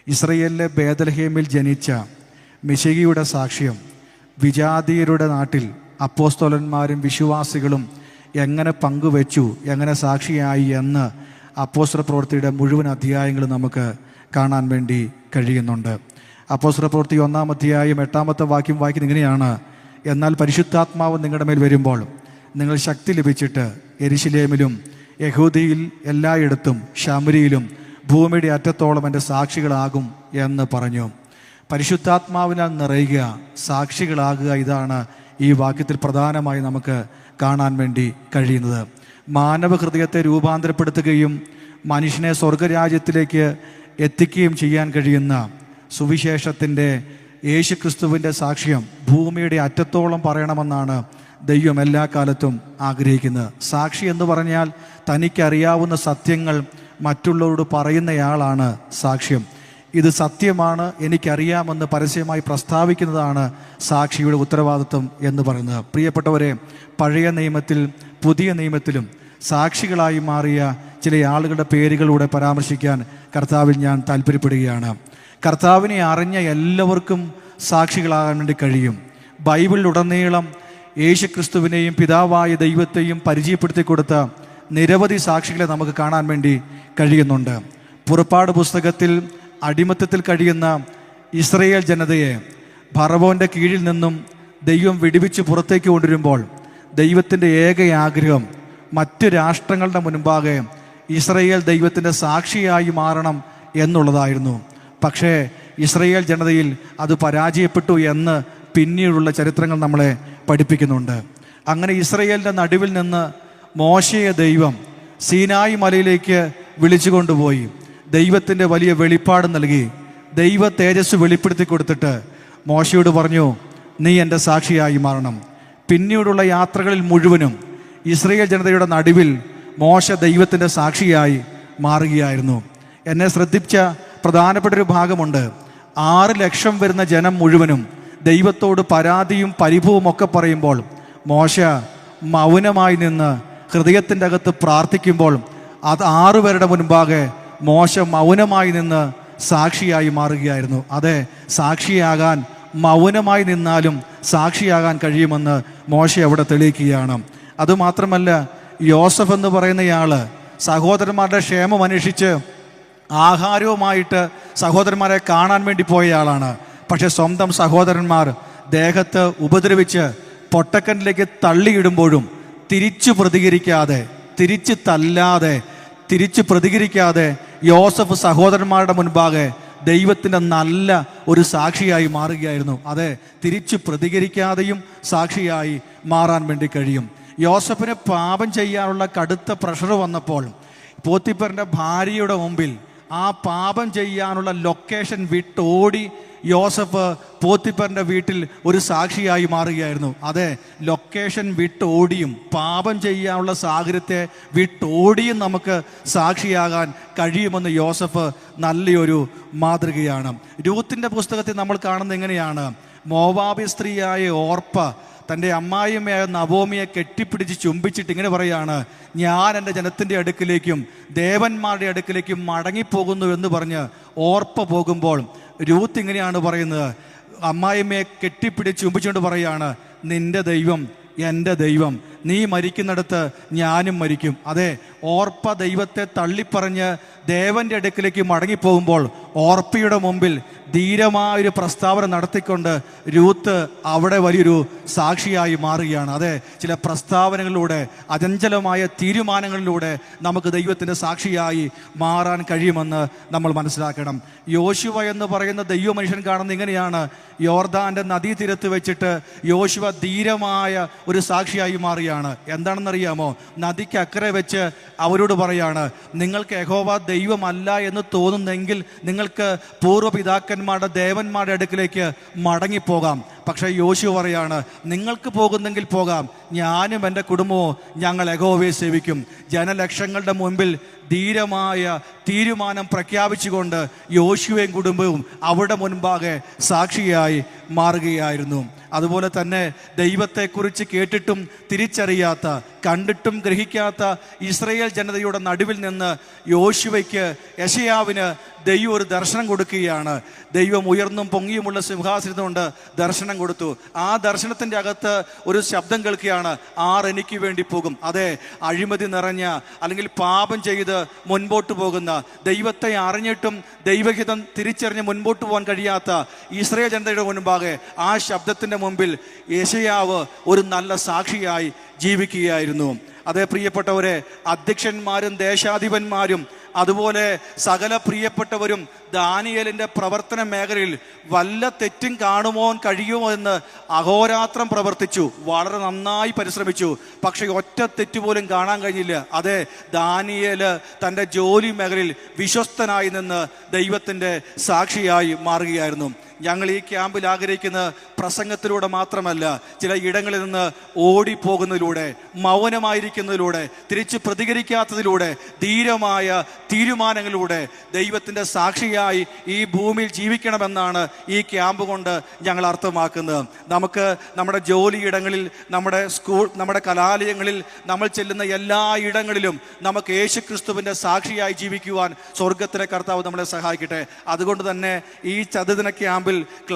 ഇസ്രയേലിലെ ബേത്ലഹേമിൽ ജനിച്ച മിശിഹയുടെ സാക്ഷ്യം വിജാതീയരുടെ നാട്ടിൽ അപ്പോസ്തലന്മാരും വിശ്വാസികളും എങ്ങനെ പങ്കുവെച്ചു, എങ്ങനെ സാക്ഷിയായി എന്ന് അപ്പോസ്തല പ്രവൃത്തിയുടെ മുഴുവൻ അധ്യായങ്ങളും നമുക്ക് കാണാൻ വേണ്ടി കഴിയുന്നുണ്ട്. അപ്പോസ്തല പ്രവൃത്തി 1-ാം അധ്യായം 8-ാമത്തെ വാക്യം വായിക്കുന്നത് ഇങ്ങനെയാണ്: എന്നാൽ പരിശുദ്ധാത്മാവ് നിങ്ങളുടെ മേൽ വരുമ്പോൾ നിങ്ങൾ ശക്തി ലഭിച്ചിട്ട് യെരുശലേമിലും യഹൂദിയിൽ എല്ലായിടത്തും ശമരിയിലും ഭൂമിയുടെ അറ്റത്തോളം എൻ്റെ സാക്ഷികളാകും എന്ന് പറഞ്ഞു. പരിശുദ്ധാത്മാവിനാൽ നിറയുക, സാക്ഷികളാകുക, ഇതാണ് ഈ വാക്യത്തിൽ പ്രധാനമായി നമുക്ക് കാണാൻ വേണ്ടി കഴിയുന്നത്. മാനവഹൃദയത്തെ രൂപാന്തരപ്പെടുത്തുകയും മനുഷ്യനെ സ്വർഗരാജ്യത്തിലേക്ക് എത്തിക്കുകയും ചെയ്യാൻ കഴിയുന്ന സുവിശേഷത്തിൻ്റെ യേശുക്രിസ്തുവിൻ്റെ സാക്ഷ്യം ഭൂമിയുടെ അറ്റത്തോളം പറയണമെന്നാണ് ദൈവം എല്ലാ കാലത്തും ആഗ്രഹിക്കുന്നത്. സാക്ഷി എന്ന് പറഞ്ഞാൽ തനിക്കറിയാവുന്ന സത്യങ്ങൾ മറ്റുള്ളവരോട് പറയുന്നയാളാണ് സാക്ഷ്യം. ഇത് സത്യമാണ്, എനിക്കറിയാമെന്ന് പരസ്യമായി പ്രസ്താവിക്കുന്നതാണ് സാക്ഷിയുടെ ഉത്തരവാദിത്വം എന്ന് പറയുന്നത്. പ്രിയപ്പെട്ടവരെ, പഴയ നിയമത്തിൽ പുതിയ നിയമത്തിലും സാക്ഷികളായി മാറിയ ചില ആളുകളുടെ പേരുകളിലൂടെ പരാമർശിക്കാൻ കർത്താവിൽ ഞാൻ താല്പര്യപ്പെടുകയാണ്. കർത്താവിനെ അറിഞ്ഞ എല്ലാവർക്കും സാക്ഷികളാകാൻ വേണ്ടി കഴിയും. ബൈബിളിലുടനീളം യേശുക്രിസ്തുവിനെയും പിതാവായ ദൈവത്തെയും പരിചയപ്പെടുത്തി കൊടുത്ത നിരവധി സാക്ഷികളെ നമുക്ക് കാണാൻ വേണ്ടി കഴിയുന്നുണ്ട്. പുറപ്പാട് പുസ്തകത്തിൽ അടിമത്തത്തിൽ കഴിയുന്ന ഇസ്രയേൽ ജനതയെ ഫറവോൻ്റെ കീഴിൽ നിന്നും ദൈവം വിടുവിച്ച് പുറത്തേക്ക് കൊണ്ടുവരുമ്പോൾ ദൈവത്തിൻ്റെ ഏക ആഗ്രഹം മറ്റു രാഷ്ട്രങ്ങളുടെ മുൻപാകെ ഇസ്രയേൽ ദൈവത്തിൻ്റെ സാക്ഷിയായി മാറണം എന്നുള്ളതായിരുന്നു. പക്ഷേ ഇസ്രയേൽ ജനതയിൽ അത് പരാജയപ്പെട്ടു എന്ന് പിന്നീടുള്ള ചരിത്രങ്ങൾ നമ്മളെ പഠിപ്പിക്കുന്നുണ്ട്. അങ്ങനെ ഇസ്രയേലിൻ്റെ നടുവിൽ നിന്ന് മോശയെ ദൈവം സീനായി മലയിലേക്ക് വിളിച്ചു കൊണ്ടുപോയി ദൈവത്തിൻ്റെ വലിയ വെളിപ്പാട് നൽകി. ദൈവ തേജസ് വെളിപ്പെടുത്തി കൊടുത്തിട്ട് മോശയോട് പറഞ്ഞു, നീ എൻ്റെ സാക്ഷിയായി മാറണം. പിന്നീടുള്ള യാത്രകളിൽ മുഴുവനും ഇസ്രയേൽ ജനതയുടെ നടുവിൽ മോശ ദൈവത്തിൻ്റെ സാക്ഷിയായി മാറുകയായിരുന്നു. എന്നെ ശ്രദ്ധിച്ച പ്രധാനപ്പെട്ട ഒരു ഭാഗമുണ്ട്. 6 ലക്ഷം വരുന്ന ജനം മുഴുവനും ദൈവത്തോട് പരാതിയും പരിഭവവും ഒക്കെ പറയുമ്പോൾ മോശ മൗനമായി നിന്ന് ഹൃദയത്തിൻ്റെ അകത്ത് പ്രാർത്ഥിക്കുമ്പോൾ അത് 6 പേരുടെ മുൻപാകെ മോശ മൗനമായി നിന്ന് സാക്ഷിയായി മാറുകയായിരുന്നു. അതെ, സാക്ഷിയാകാൻ മൗനമായി നിന്നാലും സാക്ഷിയാകാൻ കഴിയുമെന്ന് മോശ അവിടെ തെളിയിക്കുകയാണ്. അതുമാത്രമല്ല, യോസഫ് എന്ന് പറയുന്നയാൾ സഹോദരന്മാരുടെ ക്ഷേമം അന്വേഷിച്ച് ആഹാരവുമായിട്ട് സഹോദരന്മാരെ കാണാൻ വേണ്ടി പോയയാളാണ്. പക്ഷെ സ്വന്തം സഹോദരന്മാർ ദേഹത്ത് ഉപദ്രവിച്ച് പൊട്ടക്കനിലേക്ക് തള്ളിയിടുമ്പോഴും തിരിച്ചു പ്രതികരിക്കാതെ, തിരിച്ച് തല്ലാതെ, തിരിച്ചു പ്രതികരിക്കാതെ യോസഫ് സഹോദരന്മാരുടെ മുൻപാകെ ദൈവത്തിൻ്റെ നല്ല ഒരു സാക്ഷിയായി മാറുകയായിരുന്നു. അതെ, തിരിച്ചു പ്രതികരിക്കാതെയും സാക്ഷിയായി മാറാൻ വേണ്ടി കഴിയും. യോസഫിന് പാപം ചെയ്യാനുള്ള കടുത്ത പ്രഷർ വന്നപ്പോൾ പോത്തിഫറിൻ്റെ ഭാര്യയുടെ മുമ്പിൽ ആ പാപം ചെയ്യാനുള്ള ലൊക്കേഷൻ വിട്ടോടി യോസഫ് പോത്തിഫറിൻ്റെ വീട്ടിൽ ഒരു സാക്ഷിയായി മാറുകയായിരുന്നു. അതെ, ലൊക്കേഷൻ വിട്ടോടിയും പാപം ചെയ്യാനുള്ള സാഹചര്യത്തെ വിട്ടോടിയും നമുക്ക് സാക്ഷിയാകാൻ കഴിയുമെന്ന് യോസഫ് നല്ലൊരു മാതൃകയാണ്. രൂത്തിന്റെ പുസ്തകത്തിൽ നമ്മൾ കാണുന്നത് എങ്ങനെയാണ്? മോവാബി സ്ത്രീയായ ഓർപ്പ തൻ്റെ അമ്മായിയമ്മയായ നവോമിയെ കെട്ടിപ്പിടിച്ച് ചുംബിച്ചിട്ട് ഇങ്ങനെ പറയാണ്, ഞാൻ എൻ്റെ ജനത്തിൻ്റെ അടുക്കിലേക്കും ദേവന്മാരുടെ അടുക്കിലേക്കും മടങ്ങിപ്പോകുന്നു എന്ന് പറഞ്ഞ് ഓർപ്പ പോകുമ്പോൾ രൂത്ത് ഇങ്ങനെയാണ് പറയുന്നത്. അമ്മായിയമ്മയെ കെട്ടിപ്പിടിച്ച് ചുംബിച്ചുകൊണ്ട് പറയാണ്, നിന്റെ ദൈവം എൻ്റെ ദൈവം, നീ മരിക്കുന്നിടത്ത് ഞാനും മരിക്കും. അതെ, ഓർപ്പ ദൈവത്തെ തള്ളിപ്പറഞ്ഞ് ദേവൻ്റെ അടുക്കിലേക്ക് മടങ്ങിപ്പോകുമ്പോൾ ഓർപ്പയുടെ മുമ്പിൽ ധീരമായൊരു പ്രസ്താവന നടത്തിക്കൊണ്ട് രൂത്ത് അവിടെ വലിയൊരു സാക്ഷിയായി മാറുകയാണ്. അതെ, ചില പ്രസ്താവനകളിലൂടെ, അചഞ്ചലമായ തീരുമാനങ്ങളിലൂടെ നമുക്ക് ദൈവത്തിൻ്റെ സാക്ഷിയായി മാറാൻ കഴിയുമെന്ന് നമ്മൾ മനസ്സിലാക്കണം. യോശുവ എന്ന് പറയുന്ന ദൈവ മനുഷ്യൻ കാണുന്നത് ഇങ്ങനെയാണ്. യോർദാൻ്റെ നദീതീരത്ത് വെച്ചിട്ട് യോശുവ ധീരമായ ഒരു സാക്ഷിയായി മാറിയാണ്. എന്താണെന്നറിയാമോ? നദിക്ക് അക്കരെ വെച്ച് അവരോട് പറയാണ്, നിങ്ങൾക്ക് യഹോവ ദൈവമല്ല എന്ന് തോന്നുന്നെങ്കിൽ നിങ്ങൾക്ക് പൂർവ്വപിതാക്കന്മാരുടെ ദേവന്മാരുടെ അടുക്കിലേക്ക് മടങ്ങിപ്പോകാം. പക്ഷേ യോശുവ പറയാണ്, നിങ്ങൾക്ക് പോകുന്നെങ്കിൽ പോകാം, ഞാനും എൻ്റെ കുടുംബവും ഞങ്ങൾ യഹോവയെ സേവിക്കും. ജനലക്ഷങ്ങളുടെ മുൻപിൽ ധീരമായ തീരുമാനം പ്രഖ്യാപിച്ചുകൊണ്ട് യോശുവയും കുടുംബവും അവിടെ മുൻപാകെ സാക്ഷിയായി മാറുകയായിരുന്നു. അതുപോലെ തന്നെ ദൈവത്തെക്കുറിച്ച് കേട്ടിട്ടും തിരിച്ചറിയാത്ത, കണ്ടിട്ടും ഗ്രഹിക്കാത്ത ഇസ്രയേൽ ജനതയുടെ നടുവിൽ നിന്ന് യോശുവയ്ക്ക്, യെശയ്യാവിന് ദൈവം ഒരു ദർശനം കൊടുക്കുകയാണ്. ദൈവം ഉയർന്നും പൊങ്ങിയുമുള്ള സിംഹാസനത്തുകൊണ്ട് ദർശനം കൊടുത്തു. ആ ദർശനത്തിൻ്റെ അകത്ത് ഒരു ശബ്ദം കേൾക്കുകയാണ്, ആർ എനിക്ക് വേണ്ടി പോകും. അതെ, അഴിമതി നിറഞ്ഞ അല്ലെങ്കിൽ പാപം ചെയ്ത് മുൻപോട്ട് പോകുന്ന, ദൈവത്തെ അറിഞ്ഞിട്ടും ദൈവഹിതം തിരിച്ചറിഞ്ഞ് മുൻപോട്ട് പോകാൻ കഴിയാത്ത ഇസ്രായേൽ ജനതയുടെ മുൻപാകെ ആ ശബ്ദത്തിൻ്റെ മുമ്പിൽ യെശയ്യാവ് ഒരു നല്ല സാക്ഷിയായി ജീവിക്കുകയായിരുന്നു. അതേ പ്രിയപ്പെട്ടവരെ, അധ്യക്ഷന്മാരും ദേശാധിപന്മാരും അതുപോലെ സകല പ്രിയപ്പെട്ടവരും ദാനിയേലിൻ്റെ പ്രവർത്തന മേഖലയിൽ വല്ല തെറ്റും കാണുമോ കഴിയുമോ എന്ന് അഹോരാത്രം പ്രവർത്തിച്ചു, വളരെ നന്നായി പരിശ്രമിച്ചു. പക്ഷേ ഒറ്റ തെറ്റ് പോലും കാണാൻ കഴിഞ്ഞില്ല. അതെ, ദാനിയേല് തൻ്റെ ജോലി മേഖലയിൽ വിശ്വസ്തനായി നിന്ന് ദൈവത്തിൻ്റെ സാക്ഷിയായി മാറുകയായിരുന്നു. ഞങ്ങൾ ഈ ക്യാമ്പിൽ ആഗ്രഹിക്കുന്ന പ്രസംഗത്തിലൂടെ മാത്രമല്ല, ചില ഇടങ്ങളിൽ നിന്ന് ഓടിപ്പോകുന്നതിലൂടെ, മൗനമായിരിക്കുന്നതിലൂടെ, തിരിച്ച് പ്രതികരിക്കാത്തതിലൂടെ, ധീരമായ തീരുമാനങ്ങളിലൂടെ ദൈവത്തിൻ്റെ സാക്ഷിയായി ഈ ഭൂമിയിൽ ജീവിക്കണമെന്നാണ് ഈ ക്യാമ്പ് കൊണ്ട് ഞങ്ങൾ അർത്ഥമാക്കുന്നത്. നമുക്ക് നമ്മുടെ ജോലിയിടങ്ങളിൽ, നമ്മുടെ സ്കൂൾ, നമ്മുടെ കലാലയങ്ങളിൽ, നമ്മൾ ചെല്ലുന്ന എല്ലാ ഇടങ്ങളിലും നമുക്ക് യേശു ക്രിസ്തുവിൻ്റെ സാക്ഷിയായി ജീവിക്കുവാൻ സ്വർഗത്തിലെ കർത്താവ് നമ്മളെ സഹായിക്കട്ടെ. അതുകൊണ്ട് തന്നെ ഈ ചതുദിന ക്യാമ്പിൽ